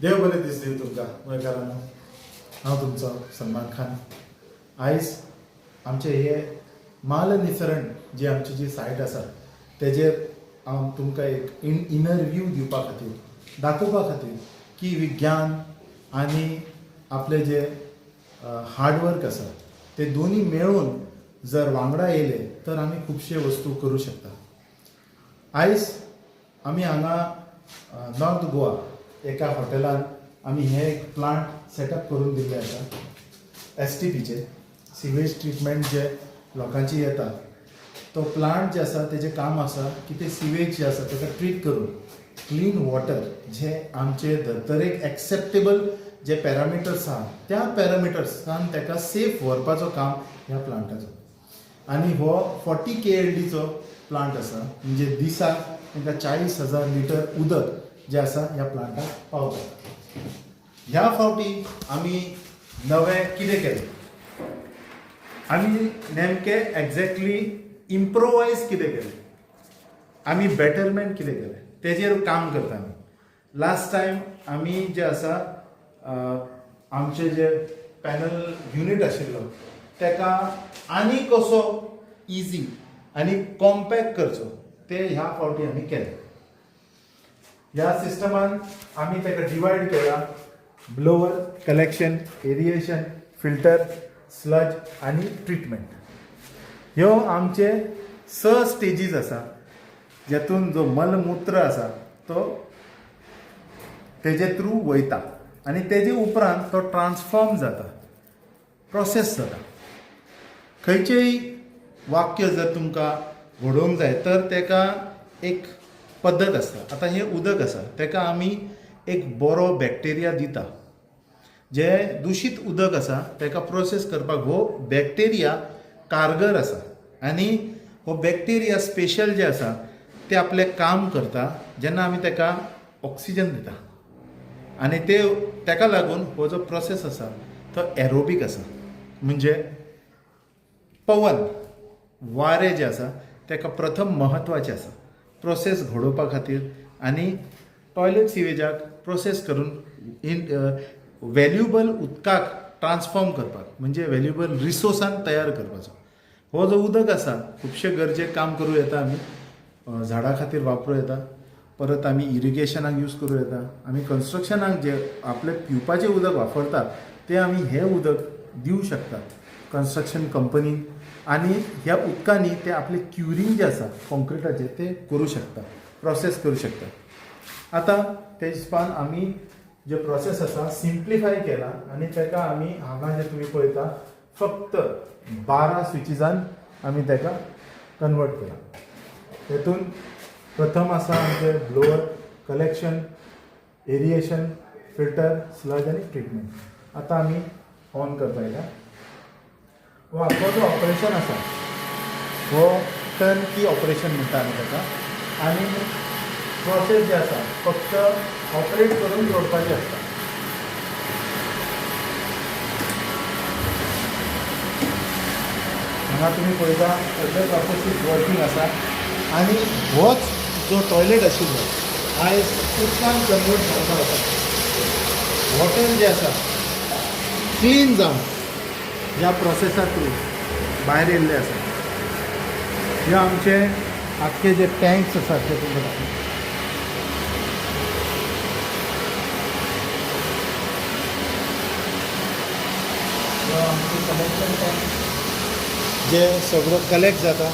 देव बरे दीस दिव तुमकां गोंयकारांनो. हांव तुमचो सलमान खान. आयज आमचे हे माल निसरण जी आमची जी सायट आसा तेजेर हांव तुमकां एक इनर व्यू दिवपा खातीर दाखोवपा खातीर की विज्ञान आनी आपले जे हार्डवर्क आसा ते दोनी मेळून जर वांगडा येयले तर आमी खुबशे वस्तू करूं शकता. आयज आमी हांगा नॉर्थ गोवा एका हॉटेलान आमी हे एक प्लांट सेटअप करून दिल्ले आसा. STPचे सिवेज ट्रिटमेंट जे लोकांची येता तो प्लांट जे आसा तेजें काम आसा की ते सिवेज जे आसा ताका ट्रीट करून क्लीन वॉटर जे आमचे धर्तरेक एक्सेप्टेबल जे पॅरामिटर्स आहा त्या पॅरामिटर्सान ताका सेफ व्हरपाचो काम ह्या प्लांटाचो. आनी हो 40 KLDचो प्लांट आसा म्हणजे दिसाक तांकां 40,000 लिटर उदक जे आसा ह्या प्लांटाक पावता. ह्या फावटी आमी नवें कितें केलें, आमी नेमके एक्झॅक्टली इम्प्रोवायज कितें केलें, आमी बेटरमेंट कितें केलें तेजेर काम करता आमी. लास्ट टायम आमी जे आसा आमचे जे पॅनल युनीट आशिल्लो ताका आनी कसो इजी आनी कॉम्पॅक्ट करचो ते ह्या फावटी आमी केलें. ह्या सिस्टमान आमी ताका डिवायड केला blower, collection, aeration, filter, sludge आनी ट्रिटमेंट. ह्यो आमचे 6 स्टेजीस आसा जेतून जो मलमूत्र आसा तो तेजे थ्रू वयता आनी तेजे उपरांत तो ट्रान्सफॉर्म जाता, प्रोसेस जाता. खंयचेय वाक्य जर तुमकां घडोवंक जाय तर ताका एक पद्दत आसता. आतां हें उदक आसा ताका आमी एक बरो बॅक्टेरिया दिता. जे दुशीत उदक आसा ताका प्रोसेस करपाक हो बॅक्टेरिया कारगर आसा आनी हो बॅक्टेरिया स्पेशल जे आसा ते आपलें काम करता जेन्ना आमी ताका ऑक्सिजन दिता. आनी ताका लागून हो जो प्रोसेस आसा तो एरोबीक आसा. म्हणजे पवन वारें जे आसा ताका प्रथम म्हत्वाचें आसा प्रोसेस घडोवपा खातीर आनी टॉयलेट सिवेजाक प्रोसेस करून व्हॅल्युएबल उदकाक ट्रान्सफॉर्म करपाक म्हणजे व्हॅल्युएबल रिसोर्सान तयार करपाचो. हो जो उदक आसा खुबशे गरजेक काम करूं येता. आमी झाडां खातीर वापरूं येता, परत आमी इरिगेशनाक यूज करूं येता, आमी कन्स्ट्रक्शनाक जे आपले पिवपाचें उदक वापरतात तें आमी हें उदक दिवं शकतात कन्स्ट्रक्शन कंपनीक. आनी ह्या उदकांनी ते आपले क्युरिंग जे आसा कॉन्क्रिटाचें ते करूं शकता, प्रोसेस करूं शकता. आतां ते हिसपान आमी जे प्रोसेस आसा सिम्प्लिफाय केला आनी ताका आमी हांगा जे तुमी पळयता फक्त 12 स्विचीजान आमी ताका कन्वर्ट केला. तेतून प्रथम आसा आमचे blower, collection, aeration, filter, sludge आनी ट्रिटमेंट. आतां आमी ऑन करता येता. हो जो ऑपरेशन आसा हो टर्न की ऑपरेशन म्हणटा आमी ताका. आनी प्रोसेस जे आसा फक्त ऑपरेट करून जोडपाचें आसता. हांगा तुमी पळयता सगळे प्रोसेसीस वर्कींग आसा. आनी होच जो टॉयलेट आशिल्लो आयज उदकान कन्वर्ट जावपाक आसा. वॉटर जे आसा क्लीन जावन ह्या प्रोसेसा थ्रू भायर येयल्ले आसा. हे आमचे आख्खे जे टँक्स आसात ते तुमकां आमचे कलेक्शन टँक जे सगळो कलेक्ट जाता.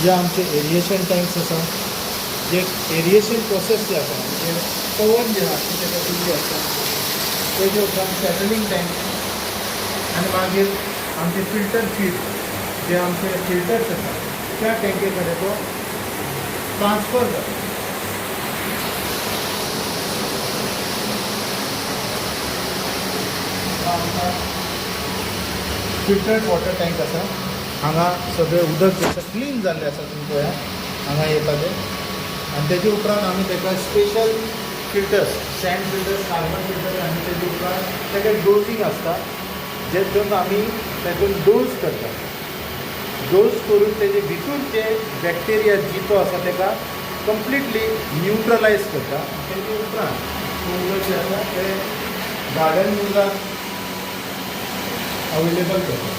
जे आमचे एरिएशन टँक्स आसा जे एरिएशन प्रोसेस जे आसा म्हणजे पवन जे आसा तेका दिल्ले आसता. तेजे उपरांत सेटलिंग टँक आनी मागीर आमचे फिल्टर फीड जे आमचे फिल्टर्स आसा त्या टँके कडेन तो ट्रान्सफर जाता. आमकां फिल्टर्ड वॉटर टँक आसा. हांगा सगळें उदक जें आसा क्लीन जाल्लें आसा. तुमी पळया हांगा येता तें. आनी तेजे उपरांत आमी ताका special filters, sand filters, carbon filter आनी तेजे उपरांत ताका डोजींग आसता जेतून आमी तातूंत डोज करता. डोज करून तेजे भितर जे बॅक्टेरिया जितो आसा ताका कंप्लिटली न्यूट्रलायज करता. तेजे उपरांत पूल जे आसा ते गार्डन युजाक अवेलेबल करता.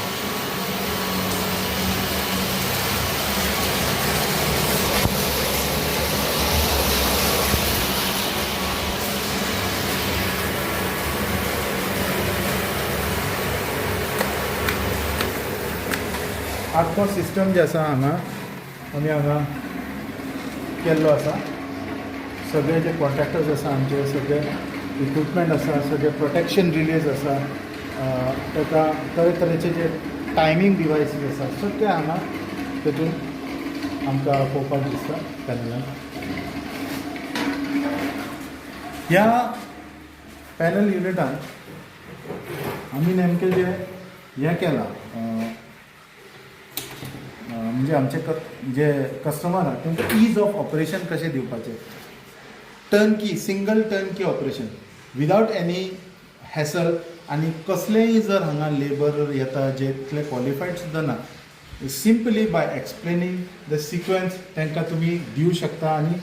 आख्खो सिस्टम जे आसा हांगा आमी हांगा केल्लो आसा. सगळे जे कॉन्ट्रॅक्टर्स आसा आमचे सगळे इक्विपमेंट आसा, सगळे प्रोटेक्शन रिलेज आसा, ताका तरेतरेचे जे टायमींग डिवायसीस आसा सगळे हांगा तेतून आमकां पळोवपाक दिसता पॅनलान. ह्या पॅनल युनिटान आमी नेमकें जे हें केलां म्हणजे आमचे जे कस्टमर आहात तांकां ईज ऑफ ऑपरेशन कशें दिवपाचें. Turnkey single turnkey operation without any hassle. आनी कसलेय जर हांगा लेबर येता जे तितले क्वॉलिफायड सुद्दां ना, सिंपली बाय एक्सप्लेनींग द सिक्वेन्स तांकां तुमी दिवं शकता आनी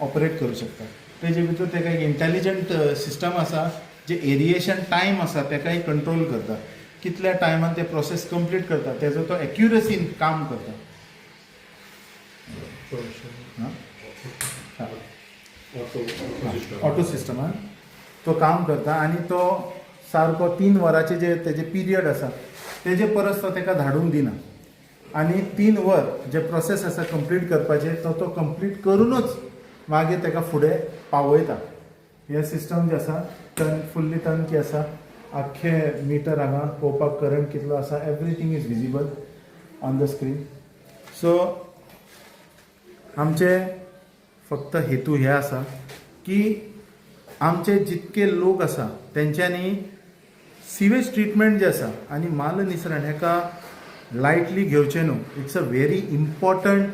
ऑपरेट करूं शकता. तेजे भितर ताका एक इंटेलिजंट सिस्टम आसा जे एरिएशन टायम आसा ताकाय कंट्रोल करता. कितल्या टायमान ते प्रोसेस कंप्लीट करता तेजो तो एक्युरसीन काम करता. ऑटो सिस्टमान तो काम करता आनी तो सारको 3 वरांचे जे तेजे पिरियड आसा तेजे परस तो ताका धाडूंक दिना. आनी 3 वर जे प्रोसेस आसा कंप्लीट करपाचे तो कंप्लीट करूनच मागीर ताका फुडें पावयता. हे सिस्टम जे आसा फुल्ली टर्नकी आसा. आख्खे मिटर हांगा पळोवपाक करंट कितलो आसा everything is visible on the screen. So आमचे फक्त हेतू हे आसा की आमचे जितके लोक आसा तेंच्यांनी सिवेज ट्रिटमेंट जे आसा आनी माल निसरण हेका लायटली घेवचें न्हू. It's a very important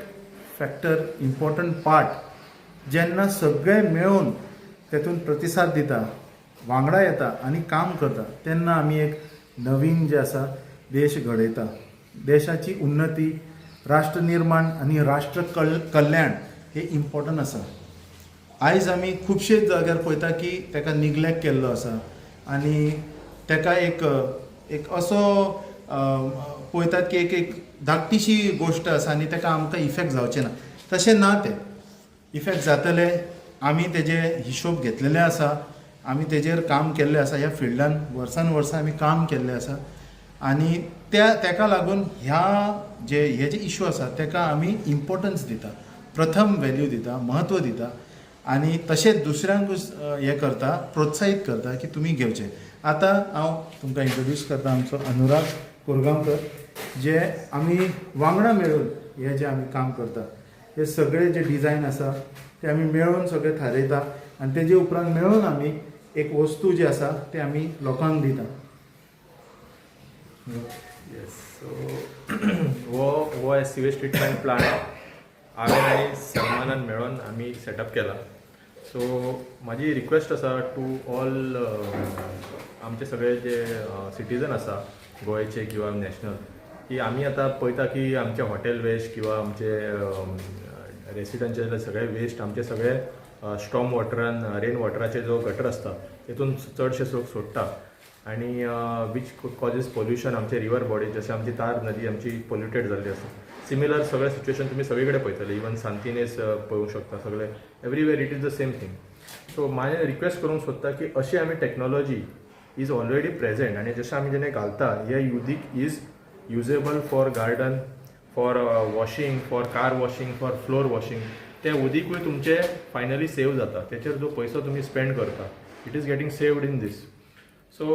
factor, important part. जेन्ना सगळे मेळून तेतून प्रतिसाद दिता, वांगडा येता आनी काम करता तेन्ना आमी एक नवीन जे आसा देश घडयता. देशाची उन्नती, राष्ट्र निर्माण आनी राष्ट्र कल्याण हे इम्पॉर्टंट आसा. आयज आमी खुबशे जाग्यार पळयता की ताका निग्लेक्ट केल्लो आसा आनी ताका एक असो पळयतात की एक धाकटीशी गोश्ट आसा आनी ताका आमकां इफेक्ट जावचें ना. तशें ना तें. इफेक्ट जातले. आमी तेजे हिशोब घेतलेले आसा. आमी तेजेर काम केल्लें आसा. ह्या फिल्डान वर्सान वर्सां आमी काम केल्लें आसा आनी ताका लागून हे जे इशू आसा ताका आमी इम्पॉर्टन्स दिता, प्रथम वॅल्यू दिता, म्हत्व दिता आनी तशेंच दुसऱ्यांक हें करता, प्रोत्साहीत करता की तुमी घेवचें. आतां हांव तुमकां इंट्रोड्यूस करता आमचो अनुराग कोरगांवकर, जे आमी वांगडा मेळून हे जे आमी काम करता. हे सगळे जे डिजायन आसा ते आमी मेळून सगळे थारयता आनी तेजे उपरांत मेळून आमी एक वस्तू जी आसा ती आमी लोकांक दिता. येस. सो हो सिवेज ट्रिटमेंट प्लांट हांवें आनी सलमानान मेळून आमी सेटअप केला. सो म्हाजी रिक्वेस्ट आसा टू ऑल आमचे सगळे जे सिटीजन आसा गोंयचे किंवा नॅशनल, की आमी आतां पळयता की आमचे हॉटेल वेस्ट किंवा आमचे रेसिडंटचे सगळे वेस्ट आमचे सगळे स्टॉर्म वॉटरान, रेन वॉटराचे जो गटर आसता तितून चडशे लोक सोडटा आनी वीच कॉजीस पोल्युशन आमचे रिवर बॉडी. जशें आमची तार नदी आमची पोल्युटेड जाल्ली आसा. सिमिलर सगळे सिच्युएशन तुमी सगळे कडेन पळयतले. इवन सांतिनेज पळोवंक शकता. सगळे everywhere it is the same thing. So हांवें रिक्वेस्ट करूंक सोदता की अशी आमी टॅक्नॉलॉजी इज ऑलरेडी प्रेझेंट आनी जशें आमी जेन्ना घालता हे उदीक is usable for garden, for washing, for car washing, for floor washing. ते उदीकूय तुमचे फायनली सेव जाता. तेचेर जो पयसो तुमी स्पेंड करता it is getting saved in this. So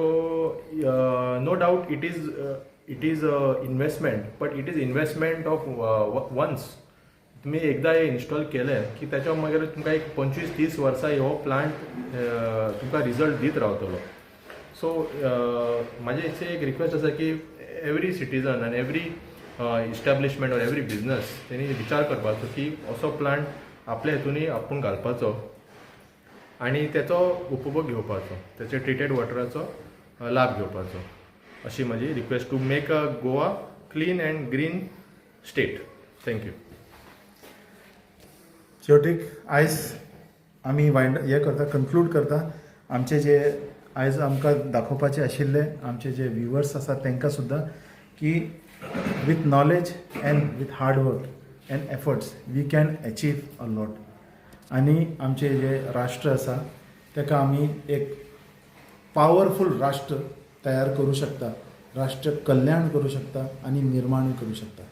no doubt it is investment, but it is investment of once. तुम्ही एकदा हे इन्स्टॉल केले की त्याच्या मागीर तुमकां एक 25-30 वर्सां हो प्लांट तुमकां रिजल्ट दीत रावतलो. सो म्हाजे एक रिक्वेस्ट आसा की एवरी सिटीजन आनी every establishment or every business तेणी विचार करपाचो की असो प्लांट आपल्या हितूनय आपूण घालपाचो आनी तेचो उपभोग घेवपाचो, तेचे ट्रिटेड वॉटराचो लाभ घेवपाचो. अशी म्हाजी request to make a Goa clean and green state. Thank you. शेवटीक आयज आमी हे करता, कन्क्लूड करता आमचे जे आयज आमकां दाखोवपाचे आशिल्ले आमचे जे व्ह्युअर्स आसा तांकां सुद्दां की with knowledge and with hard work and efforts we can achieve a lot आनी आमचे जे राष्ट्र आसा ताका आमी एक पावरफूल राष्ट्र तयार करूं शकता, राष्ट्र कल्याण करूं शकता आनी निर्माणूय करूं शकता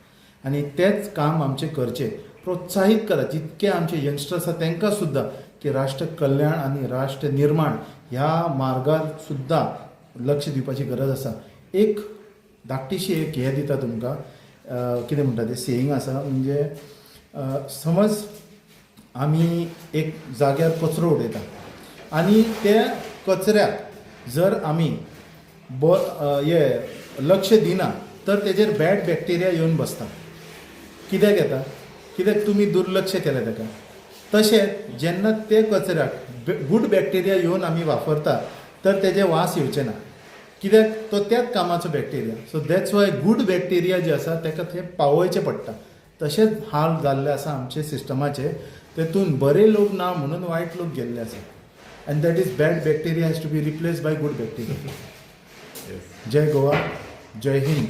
आनी तेंच काम आमचें करचें प्रोत्साहीत करा जितके आमचे यंगस्टर्स आसा तांकां सुद्दां की राष्ट्र कल्याण आनी राष्ट्र निर्माण ह्या मार्गार सुद्दां लक्ष दिवपाची गरज आसा. एक धाकटीशी एक हे दिता तुमकां कितें म्हणटा तें सेयींग आसा म्हणजे समज आमी एक जाग्यार कचरो उडयता आनी त्या कचऱ्याक जर आमी लक्ष दिना तर तेजेर बॅड बॅक्टेरिया येवन बसता. कित्याक येता? कित्याक तुमी दुर्लक्ष केलें ताका. तशेंच जेन्ना ते कचऱ्याक गूड बॅक्टेरिया येवन आमी वापरता तर तेजे वास येवचे ना. कित्याक तो त्याच कामाचो bacteria. So that's why good bacteria जे आसा ताका थंय पावोवचें पडटा. तशेंच हाल जाल्ले आसा आमचे सिस्टमाचे. तेतून बरे लोक ना म्हणून वायट लोक गेल्ले आसा. And that is bad bacteria has to be replaced by good bacteria. जय गोवा, जय हिंद.